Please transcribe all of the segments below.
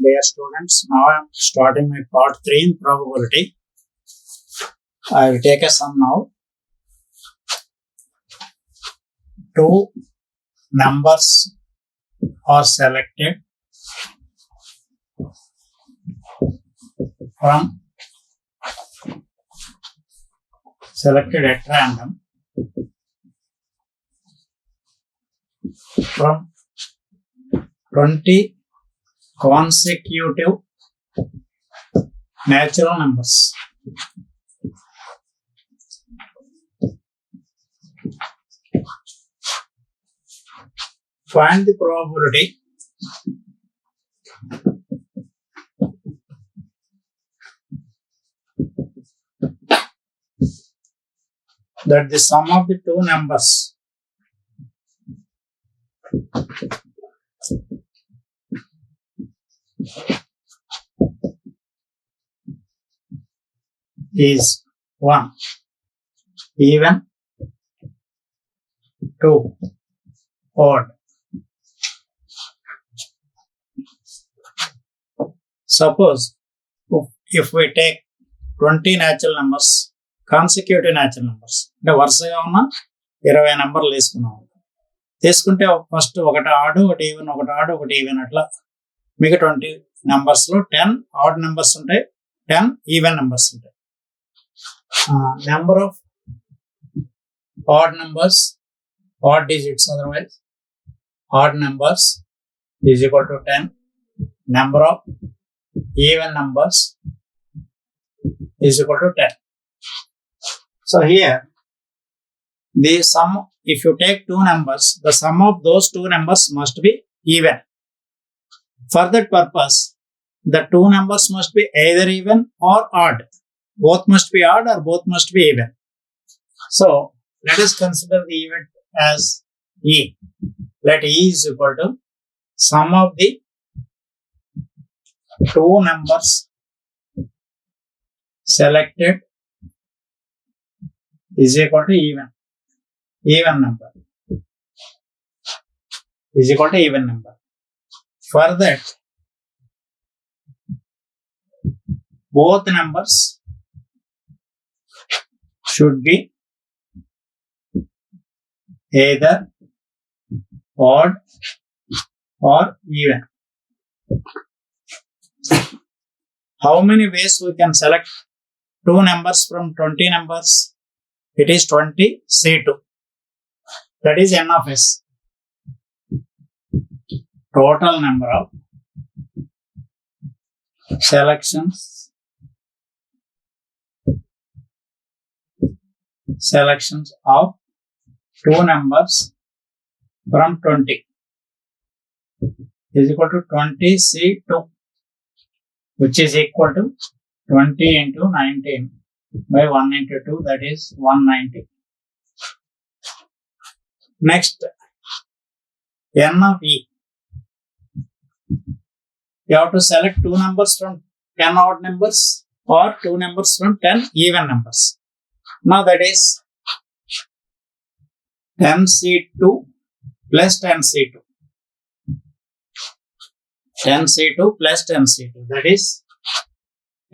Dear students, now I am starting my part 3 in probability. I will take a sum now. Two numbers are selected at random from 20 consecutive natural numbers. Find the probability that the sum of the two numbers is 1, even, 2, odd. Suppose if we take 20 natural numbers, consecutive natural numbers, అంటే వరుసగా ఉన్న 20 నెంబర్లు తీసుకుంటే first ఒకటి ఆడు, ఒకటి even, ఒకటి ఆడు, ఒకటి ఈవెన్, అట్లా మీకు 20 నెంబర్స్లో 10 ఆడ్ నెంబర్స్ ఉంటాయి, 10 ఈవెన్ నెంబర్స్ ఉంటాయి. Number of odd numbers, odd digits otherwise odd numbers is equal to 10. Number of even numbers is equal to 10. So here the sum, if you take two numbers, the sum of those two numbers must be even. For that purpose, the two numbers must be either even or odd. Both must be odd or both must be even. So let us consider the event as E. Let E is equal to sum of the two numbers selected is equal to even number is equal to even number. For that, both numbers should be either odd or even. How many ways we can select two numbers from 20 numbers? It is 20 C2. That is n of s. Total number of selections of two numbers from 20 is equal to 20 C2, which is equal to 20 into 19 by 1 into 2, that is 190. Next, n of E. You have to select two numbers from 10 odd numbers or two numbers from 10 even numbers. Now that is 10C2 plus 10C2. 10C2 plus 10C2, that is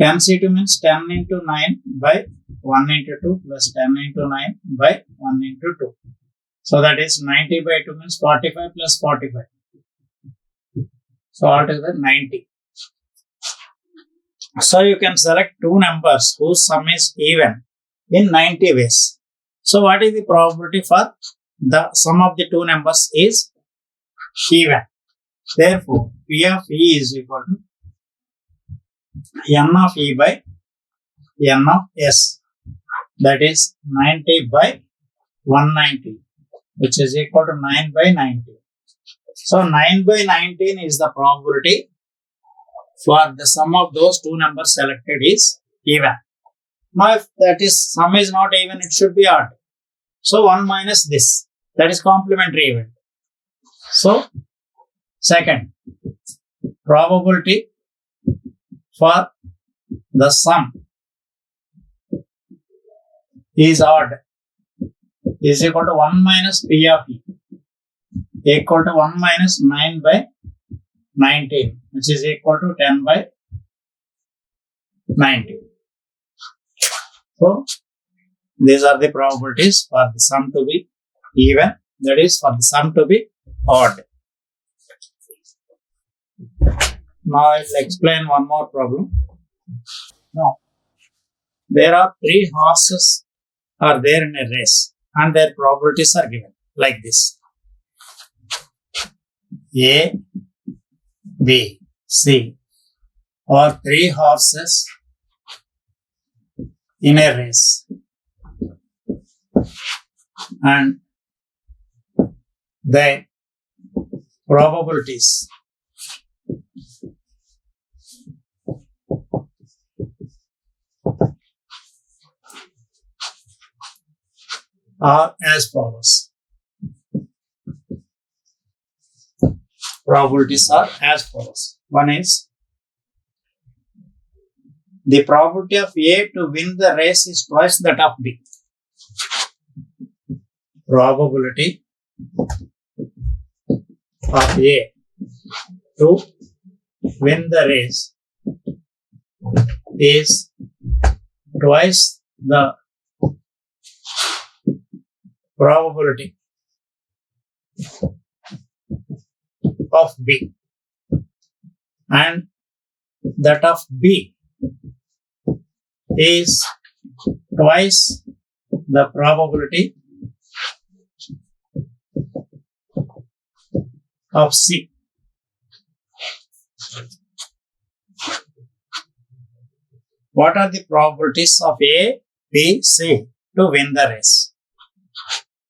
10C2 means 10 into 9 by 1 into 2 plus 10 into 9 by 1 into 2. So that is 90 by 2 means 45 plus 45. So altogether 90. So you can select two numbers whose sum is even in 90 ways. So what is the probability for the sum of the two numbers is even? Therefore, P of E is equal to n of E by n of S. That is 90 by 190, which is equal to 9 by 90. So 9 by 19 is the probability for the sum of those two numbers selected is even. Now if that is sum is not even, it should be odd. So 1 minus this, that is complementary event. So second, probability for the sum is odd is equal to 1 minus P of E equal to 1 minus 9 by 19, which is equal to 10 by 19. So, these are the probabilities for the sum to be even, that is for the sum to be odd. Now, I will explain one more problem. Now, there are 3 horses are there in a race and their probabilities are given like this. A, B, C are 3 horses in a race and their probabilities are as follows. Probabilities are as follows. One is the probability of A to win the race is twice that of B. Probability of A to win the race is twice the probability of B, and that of B is twice the probability of C. What are the probabilities of A, B, C to win the race?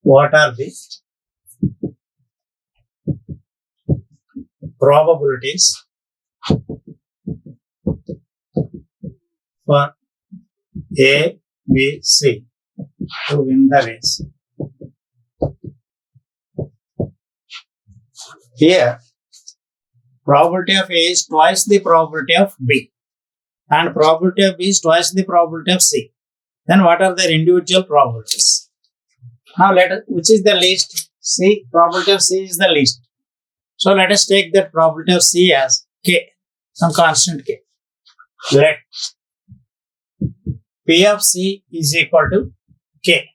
What are the probabilities for A, B, C to win the race? Here, probability of A is twice the probability of B and probability of B is twice the probability of C. Then what are their individual probabilities? Now let us, which is the least? C, probability of C is the least. So let us take that probability of C as K, some constant K. Let P of C is equal to K.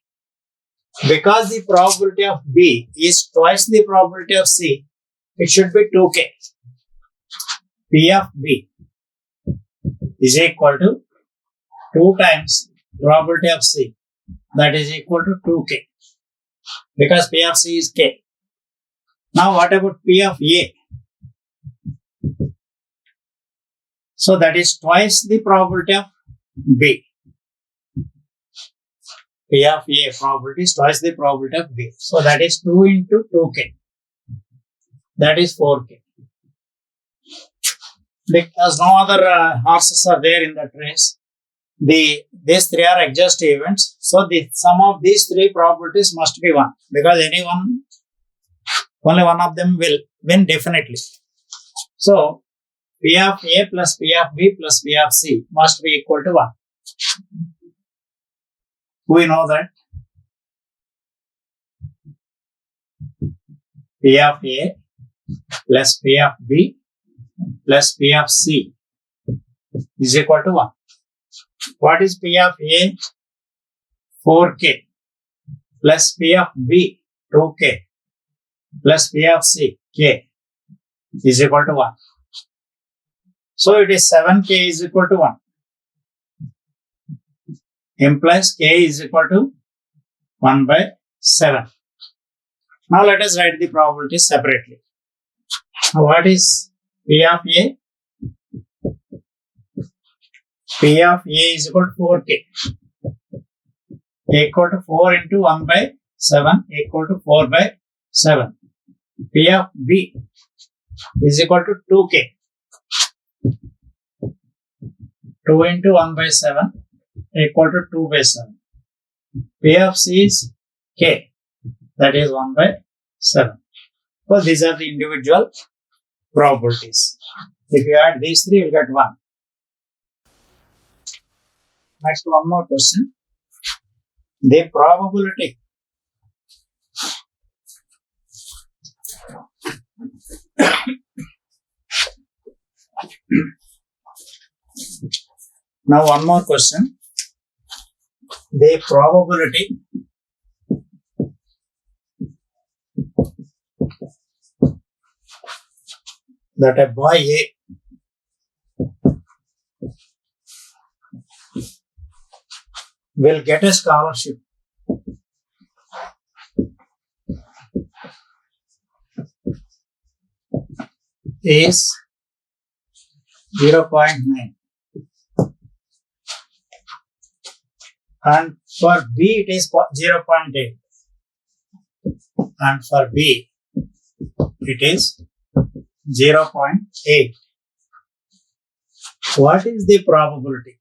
Because the probability of B is twice the probability of C, it should be 2K. P of B is equal to 2 times probability of C, that is equal to 2K. Because P of C is K. Now what about P of A? So that is twice the probability of B. P of A probability is twice the probability of B. So that is 2 into 2K. That is 4K. Because no other horses are there in that race, these 3 are adjust events. So the sum of these 3 probabilities must be 1, because only one of them will win definitely. So P of A plus P of B plus P of C must be equal to 1. We know that P of A plus P of B plus P of C is equal to 1. What is P of A? 4K plus P of B 2K plus P of C K is equal to 1. So it is 7K is equal to 1. Implies K is equal to 1 by 7. Now let us write the probabilities separately. Now what is P of A? P of A is equal to 4K. Equal to 4 into 1 by 7 equal to 4 by 7. P of B is equal to 2K. 2 into 1 by 7 equal to 2 by 7. P of C is K, that is 1 by 7. So these are the individual probabilities. If you add these 3, you will get 1. Next, one more question. The probability Now one more question. The probability that a boy A will get a scholarship is 0.9, and for B it is 0.8, and for B it is 0.8. What is the probability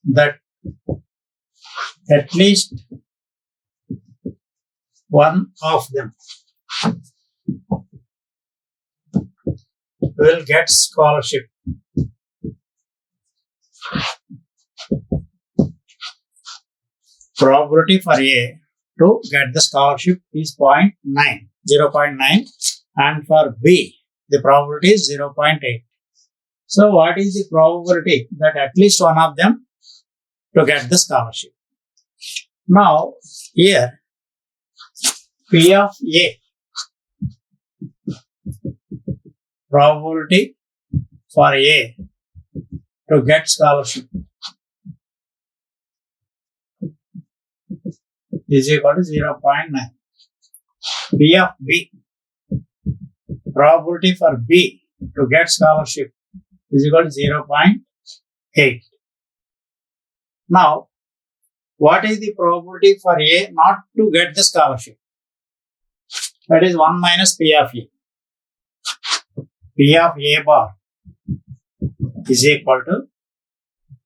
that at least one of them will get scholarship? Probability for A to get the scholarship is 0.9, and for B the probability is 0.8. So what is the probability that at least one of them to get the scholarship? Now here P of A, probability for A to get scholarship is equal to 0.9. P of B, probability for B to get scholarship is equal to 0.8. Now, what is the probability for A not to get the scholarship? That is 1 minus P of A. P of A bar is equal to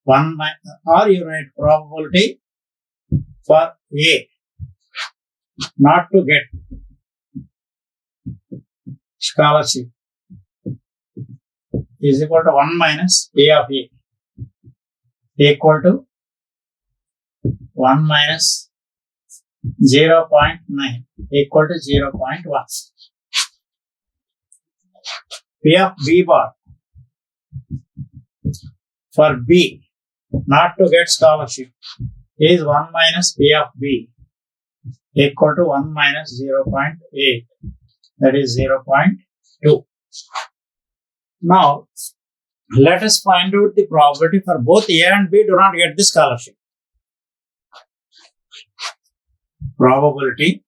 1 minus, or you write probability for A not to get scholarship is equal to 1 minus P of A, equal to 1 minus 0.9 equal to 0.1. P of B bar for B not to get scholarship is 1 minus P of B equal to 1 minus 0.8, that is 0.2. Now, let us find out the probability for both A and B do not get the scholarship. Probability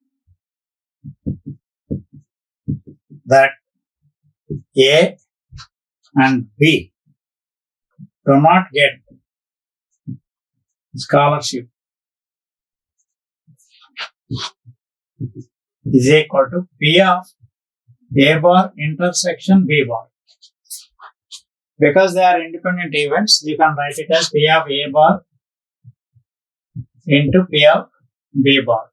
that A and B do not get scholarship is equal to P of A bar intersection B bar. Because they are independent events, you can write it as P of A bar into P of B bar.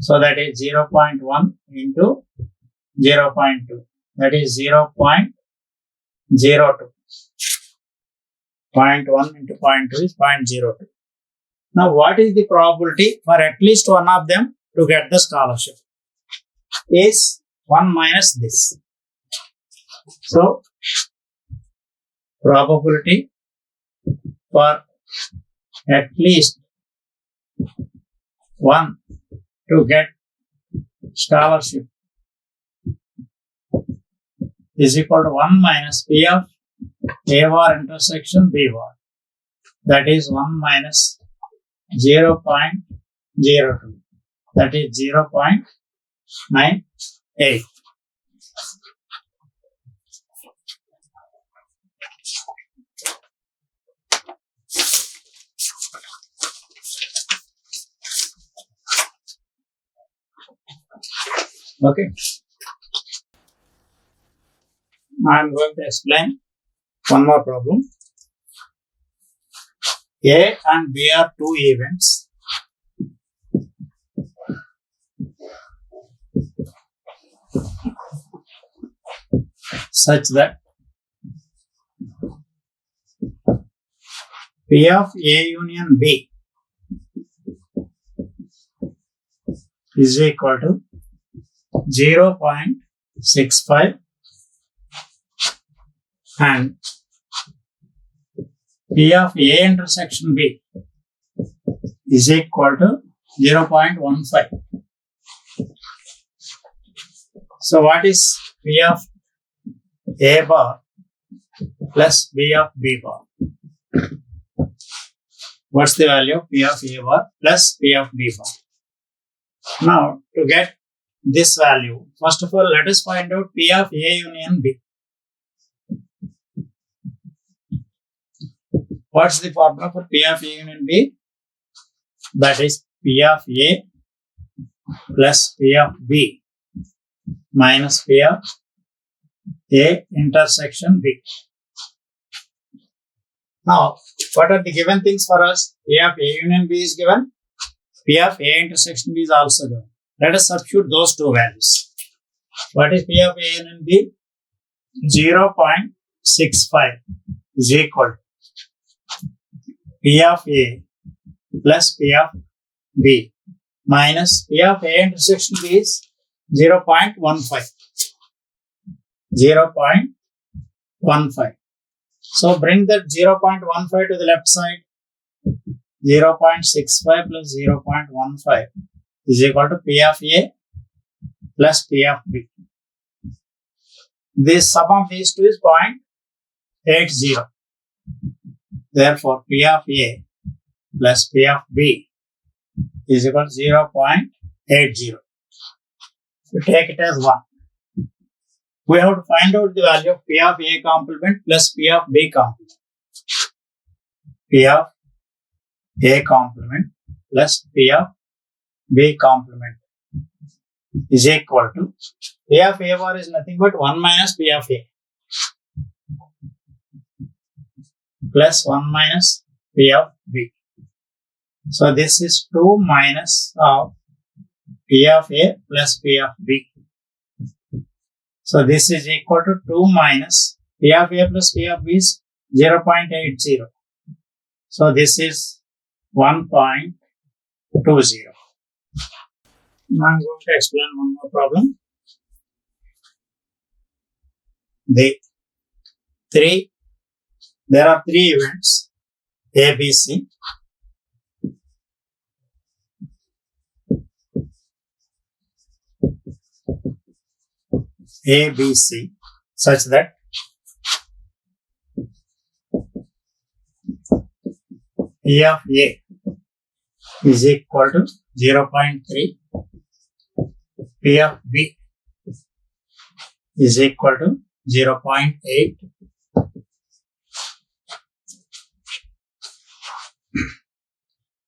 So that is 0.1 into 0.2. That is 0.02. 0.1 into 0.2 is 0.02. Now, what is the probability for at least one of them to get the scholarship? Is 1 minus this. So, probability for at least one to get scholarship is equal to 1 minus P of A bar intersection B bar. That is 1 minus 0.02. That is 0.98. Okay. I am going to explain one more problem. A and B are two events such that P of A union B is equal to 0.65 and P of A intersection B is equal to 0.15. So what is P of A bar plus B of B bar? What's the value of P of A bar plus P of B bar? Now, to get this value, first of all, let us find out P of A union B. What's the formula for P of A union B? That is P of A plus P of B minus P of A intersection B. Now, what are the given things for us? P of A union B is given. P of A intersection B is also given. Let us substitute those two values. What is P of A union B? 0.65 is equal to P of A plus P of B minus P of A intersection B is 0.15. 0.15. So bring that 0.15 to the left side. 0.65 plus 0.15 is equal to P of A plus P of B. This sum of these two is 0.80. Therefore, P of A plus P of B is equal to 0.80. We take it as 1. We have to find out the value of P of A complement plus P of B complement. P of A complement plus P of B complement is equal to P of A bar is nothing but 1 minus P of A plus 1 minus P of B. So this is 2 minus of P of A plus P of B. So this is equal to 2 minus P of A plus P of B is 0.80. So this is 1.20. Now I'm going to explain one more problem. There are three events A, B, C. A, B, C such that P of A is equal to 0.3, P of B is equal to 0.8,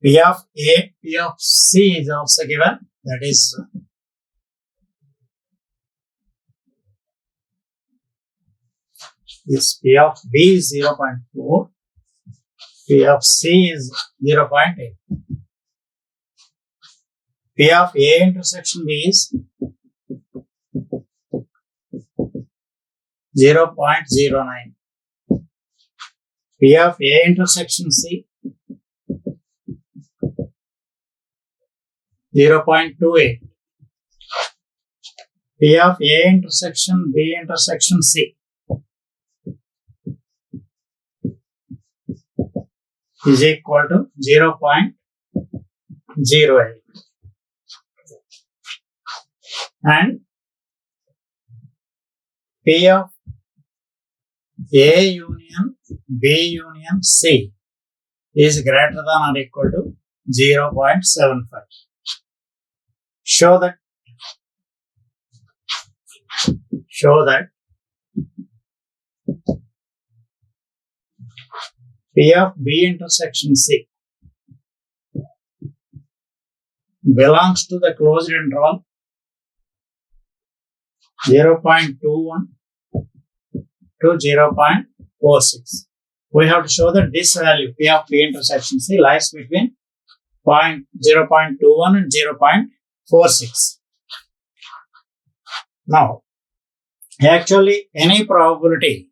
P of A, P of C is also given, that is this P of B is 0.4, P of C is 0.8. P of A intersection B is 0.09. P of A intersection C 0.28. P of A intersection B intersection C is equal to 0.08. And P of A union B union C is greater than or equal to 0.75. Show that P of B intersection C belongs to the closed interval 0.21 to 0.46. We have to show that this value P of B intersection C lies between 0.21 and 0.46. Now, actually any probability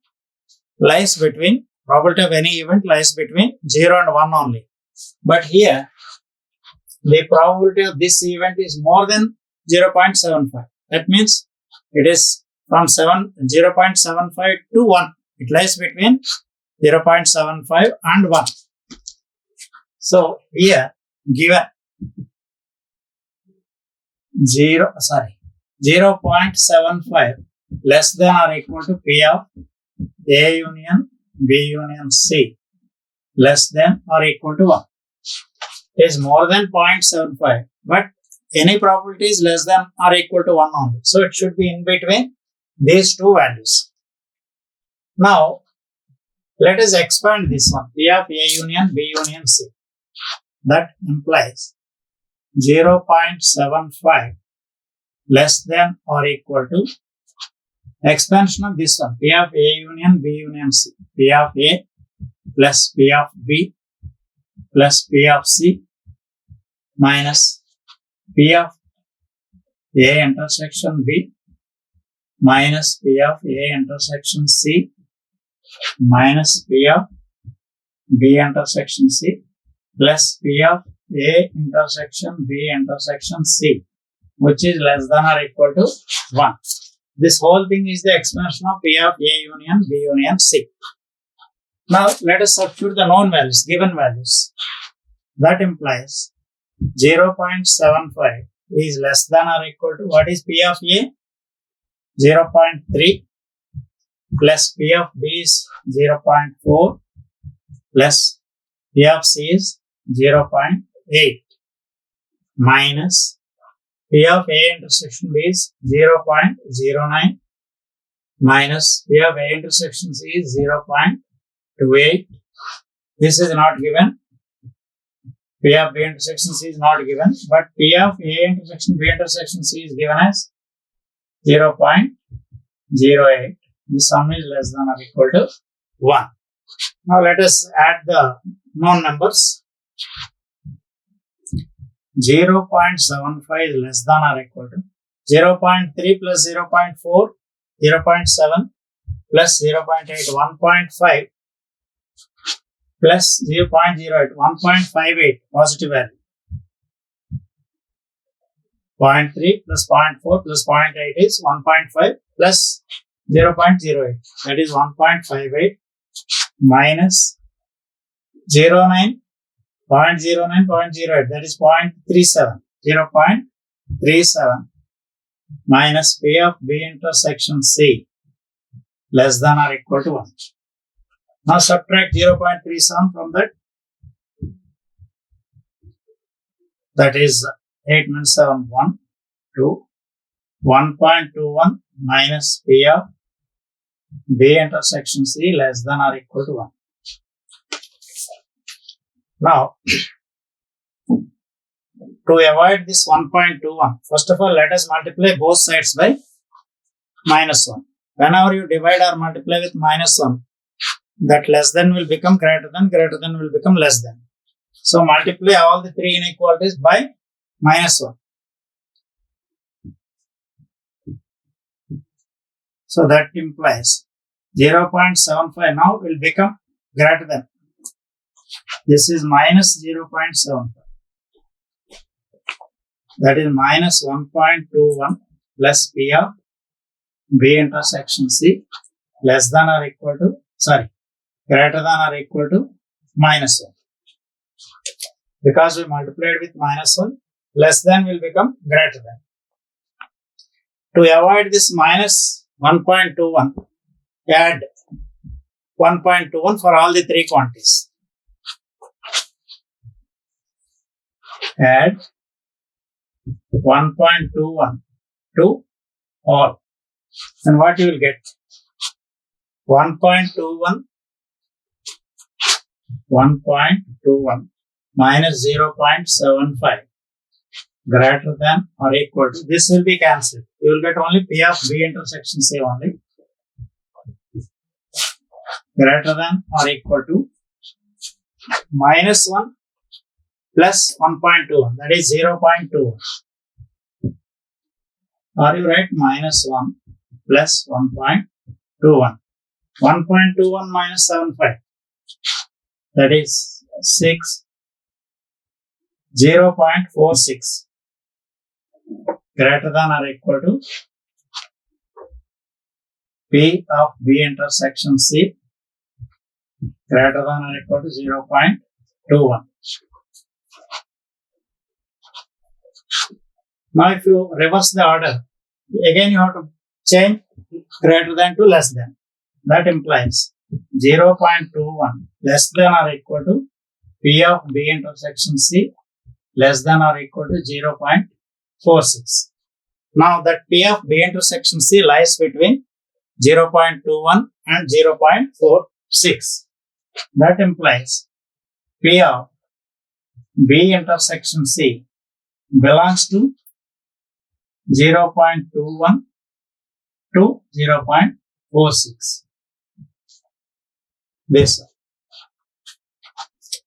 of any event lies between 0 and 1 only. But here the probability of this event is more than 0.75. That means it is from 0.75 to 1. It lies between 0.75 and 1. So here given 0.75 less than or equal to P of A union B union C less than or equal to 1. It is more than 0.75, but any probability is less than or equal to 1 only. So it should be in between these two values. Now let us expand this one, P of A union B union C. That implies 0.75 less than or equal to expansion of this one, P of A union B union C. P of A plus P of B plus P of C minus P of A intersection B minus P of A intersection C minus P of B intersection C plus P of A intersection B intersection C, which is less than or equal to 1. This whole thing is the expansion of P of A union B union C. Now let us substitute the known values, given values. That implies 0.75 is less than or equal to, what is P of A? 0.3 plus P of B is 0.4 plus P of C is 0.8 minus P of A intersection B is 0.09 minus P of A intersection C is 0.28. This is not given. P of B intersection C is not given, but P of A intersection B intersection C is given as 0.08. The sum is less than or equal to 1. Now let us add the known numbers. 0.75 is less than or equal to 0.3 plus 0.4, 0.7 plus 0.8, 1.5 plus 0.08, 1.58 positive value. 0.3 plus 0.4 plus 0.8 is 1.5 plus 0.08, that is 1.58 minus 0.09, 0.08, that is 0.37, 0.37 minus P of B intersection C less than or equal to 1. Now subtract 0.37 from that. That is 8 minus 7, 1, 2, 1.21 minus P of B intersection C less than or equal to 1. Now, to avoid this 1.21, first of all, let us multiply both sides by minus 1. Whenever you divide or multiply with minus 1, that less than will become greater than will become less than. So, multiply all the three inequalities by minus 1. So, that implies 0.75 now will become greater than. This is minus 0.75. That is minus 1.21 plus P of B intersection C less than or equal to, greater than or equal to minus 1. Because we multiplied with minus 1, less than will become greater than. To avoid this minus 1.21, add 1.21 for all the three quantities. Add 1.21 to all. Then what you will get? 1.21 minus 0.75 greater than or equal to. This will be cancelled. You will get only P of B intersection C only. Greater than or equal to minus 1 plus 1.21, that is 0.21. Or you write minus 1 plus 1.21. 1.21 minus 75, that is 6. 0.46 greater than or equal to P of B intersection C greater than or equal to 0.21. Now if you reverse the order, again you have to change greater than to less than. That implies 0.21 less than or equal to P of B intersection C less than or equal to 0.46. Now that P of B intersection C lies between 0.21 and 0.46. That implies P of B intersection C belongs to 0.21 to 0.46.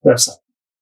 That's all.